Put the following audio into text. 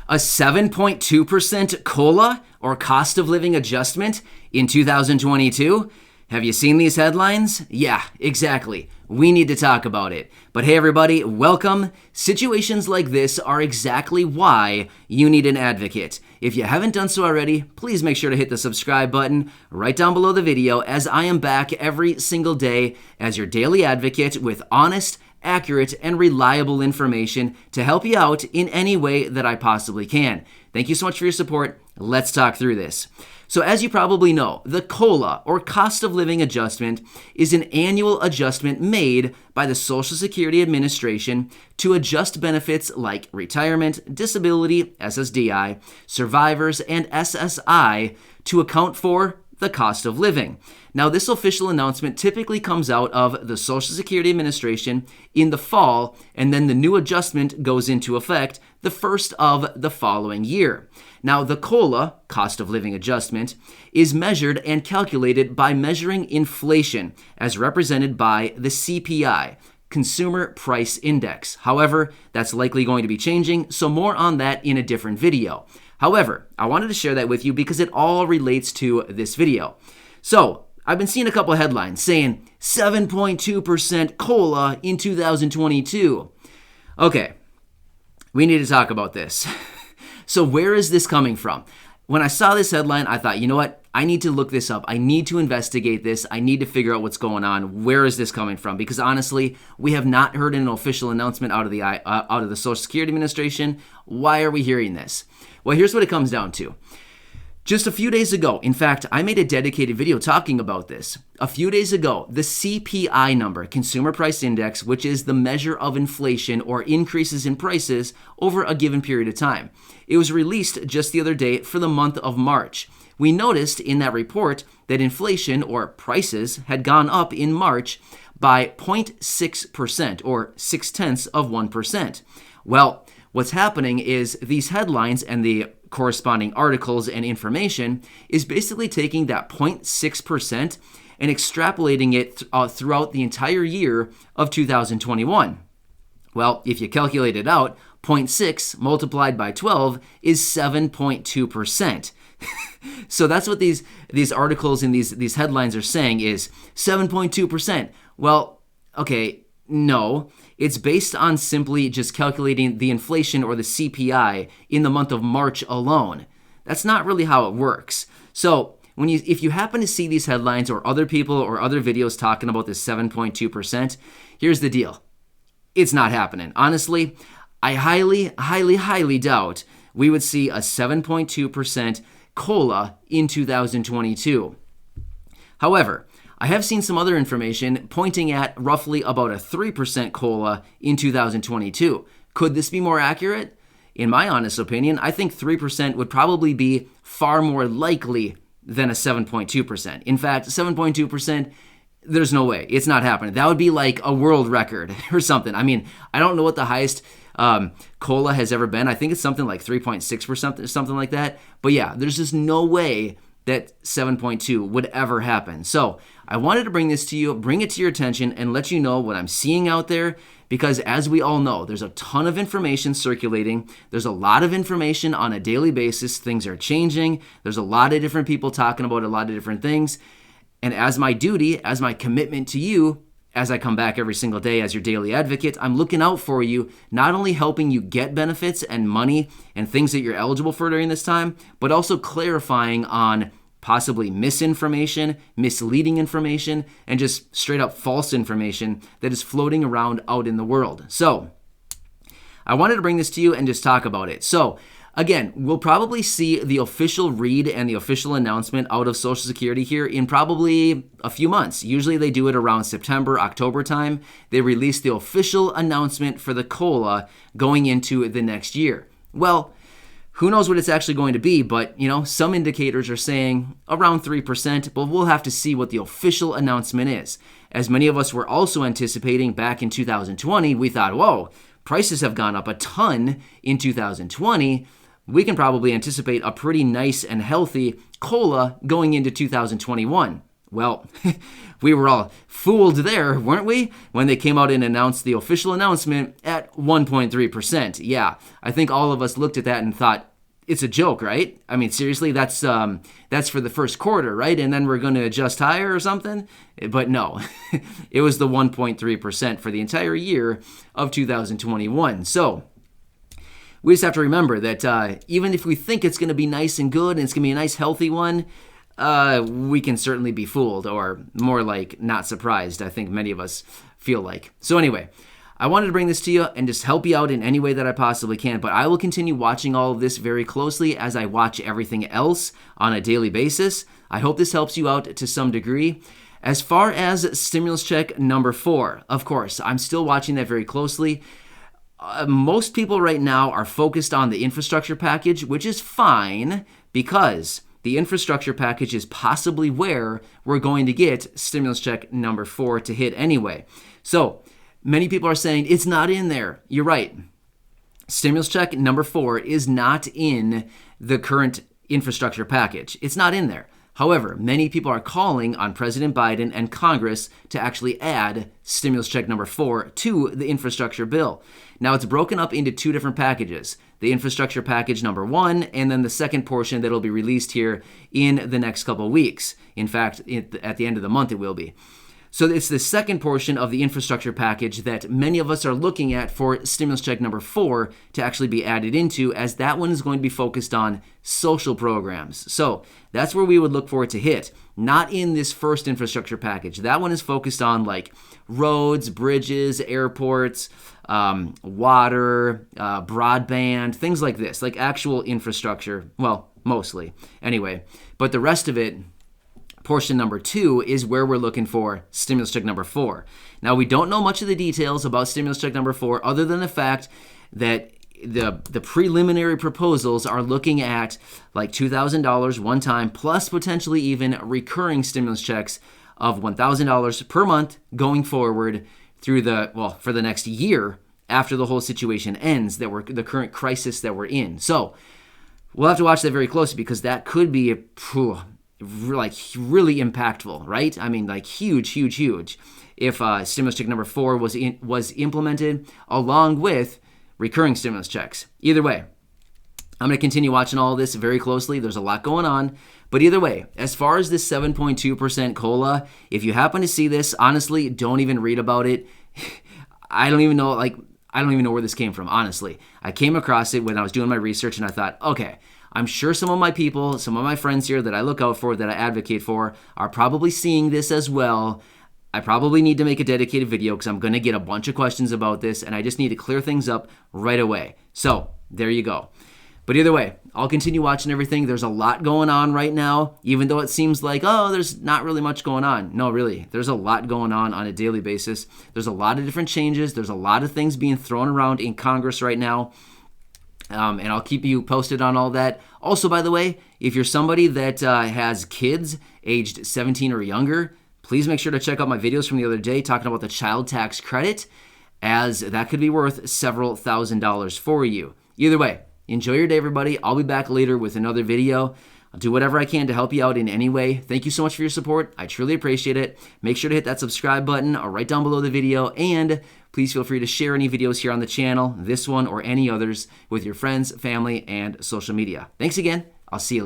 A 7.2% COLA, or cost of living adjustment, in 2022? Have you seen these headlines? Yeah, exactly. We need to talk about it. But hey everybody, welcome. Situations like this are exactly why you need an advocate. If you haven't done so already, please make sure to hit the subscribe button right down below the video, as I am back every single day as your daily advocate with honest, accurate, and reliable information to help you out in any way that I possibly can. Thank you so much for your support. Let's talk through this. So as you probably know, the COLA, or cost of living adjustment, is an annual adjustment made by the Social Security Administration to adjust benefits like retirement, disability, SSDI, survivors, and SSI to account for the cost of living. Now, this official announcement typically comes out of the Social Security Administration in the fall, and then the new adjustment goes into effect the first of the following year. Now, the COLA, cost of living adjustment, is measured and calculated by measuring inflation as represented by the CPI, Consumer Price Index. However, that's likely going to be changing, so more on that in a different video. However, I wanted to share that with you because it all relates to this video. So, I've been seeing a couple of headlines saying 7.2% COLA in 2022. Okay, we need to talk about this. So where is this coming from? When I saw this headline, I thought, you know what? I need to look this up. I need to investigate this. I need to figure out what's going on. Where is this coming from? Because honestly, we have not heard an official announcement out of the Social Security Administration. Why are we hearing this? Well, here's what it comes down to. Just a few days ago, in fact, I made a dedicated video talking about this. A few days ago, the CPI number, Consumer Price Index, which is the measure of inflation or increases in prices over a given period of time. It was released just the other day for the month of March. We noticed in that report that inflation, or prices, had gone up in March by 0.6%, or 0.6%. Well, what's happening is these headlines and the corresponding articles and information is basically taking that 0.6% and extrapolating it throughout the entire year of 2021. Well, if you calculate it out, 0.6 multiplied by 12 is 7.2%. So that's what these articles and these headlines are saying is 7.2%. Well, okay, no. It's based on simply just calculating the inflation, or the CPI, in the month of March alone. That's not really how it works. So if you happen to see these headlines or other people or other videos talking about this 7.2%, here's the deal. It's not happening. Honestly, I highly doubt we would see a 7.2% COLA in 2022. However, I have seen some other information pointing at roughly about a 3% COLA in 2022. Could this be more accurate? In my honest opinion, I think 3% would probably be far more likely than a 7.2%. In fact, 7.2%, there's no way. It's not happening. That would be like a world record or something. I mean, I don't know what the highest COLA has ever been. I think it's something like 3.6%, something like that. But yeah, there's just no way that 7.2 would ever happen. So I wanted to bring this to you, bring it to your attention, and let you know what I'm seeing out there, because as we all know, there's a ton of information circulating. There's a lot of information on a daily basis. Things are changing. There's a lot of different people talking about a lot of different things. And as my duty, as my commitment to you, as I come back every single day as your daily advocate, I'm looking out for you, not only helping you get benefits and money and things that you're eligible for during this time, but also clarifying on possibly misinformation, misleading information, and just straight up false information that is floating around out in the world. So I wanted to bring this to you and just talk about it. So again, we'll probably see the official read and the official announcement out of Social Security here in probably a few months. Usually they do it around September, October time. They release the official announcement for the COLA going into the next year. Well, who knows what it's actually going to be, but some indicators are saying around 3%, but we'll have to see what the official announcement is. As many of us were also anticipating back in 2020, we thought, whoa, prices have gone up a ton in 2020. We can probably anticipate a pretty nice and healthy COLA going into 2021. Well, we were all fooled there, weren't we? When they came out and announced the official announcement at 1.3%. Yeah, I think all of us looked at that and thought, it's a joke, right? I mean, seriously, that's for the first quarter, right? And then we're going to adjust higher or something? But no, it was the 1.3% for the entire year of 2021. So we just have to remember that even if we think it's going to be nice and good and it's going to be a nice, healthy one, we can certainly be fooled, or more like not surprised, I think many of us feel like. So anyway, I wanted to bring this to you and just help you out in any way that I possibly can, but I will continue watching all of this very closely as I watch everything else on a daily basis. I hope this helps you out to some degree. As far as stimulus check number 4, of course, I'm still watching that very closely. Most people right now are focused on the infrastructure package, which is fine because the infrastructure package is possibly where we're going to get stimulus check number 4 to hit anyway. So many people are saying it's not in there. You're right. Stimulus check number 4 is not in the current infrastructure package. It's not in there. However, many people are calling on President Biden and Congress to actually add stimulus check number 4 to the infrastructure bill. Now, it's broken up into 2 different packages. The infrastructure package number 1, and then the second portion that will be released here in the next couple of weeks. In fact, at the end of the month, it will be. So it's the second portion of the infrastructure package that many of us are looking at for stimulus check number 4 to actually be added into, as that one is going to be focused on social programs. So that's where we would look for it to hit, not in this first infrastructure package. That one is focused on like roads, bridges, airports, water, broadband, things like this, like actual infrastructure. Well, mostly anyway, but the rest of it, portion number 2, is where we're looking for stimulus check number 4. Now, we don't know much of the details about stimulus check number 4 other than the fact that the preliminary proposals are looking at like $2,000 one time, plus potentially even recurring stimulus checks of $1,000 per month going forward through for the next year after the whole situation ends, the current crisis that we're in. So we'll have to watch that very closely, because that could be like really impactful, right? I mean, like huge if stimulus check number 4 was implemented along with recurring stimulus checks. Either way, I'm going to continue watching all of this very closely. There's a lot going on. But either way, as far as this 7.2% COLA, if you happen to see this, honestly, don't even read about it. I don't even know where this came from, honestly. I came across it when I was doing my research, and I thought, okay, I'm sure some of my people, some of my friends here that I look out for, that I advocate for, are probably seeing this as well. I probably need to make a dedicated video because I'm going to get a bunch of questions about this, and I just need to clear things up right away. So there you go. But either way, I'll continue watching everything. There's a lot going on right now, even though it seems like, oh, there's not really much going on. No, really, there's a lot going on a daily basis. There's a lot of different changes. There's a lot of things being thrown around in Congress right now. And I'll keep you posted on all that. Also, by the way, if you're somebody that has kids aged 17 or younger, please make sure to check out my videos from the other day talking about the child tax credit, as that could be worth several $1,000s for you. Either way, enjoy your day, everybody. I'll be back later with another video. I'll do whatever I can to help you out in any way. Thank you so much for your support. I truly appreciate it. Make sure to hit that subscribe button right down below the video, and please feel free to share any videos here on the channel, this one or any others, with your friends, family, and social media. Thanks again. I'll see you later.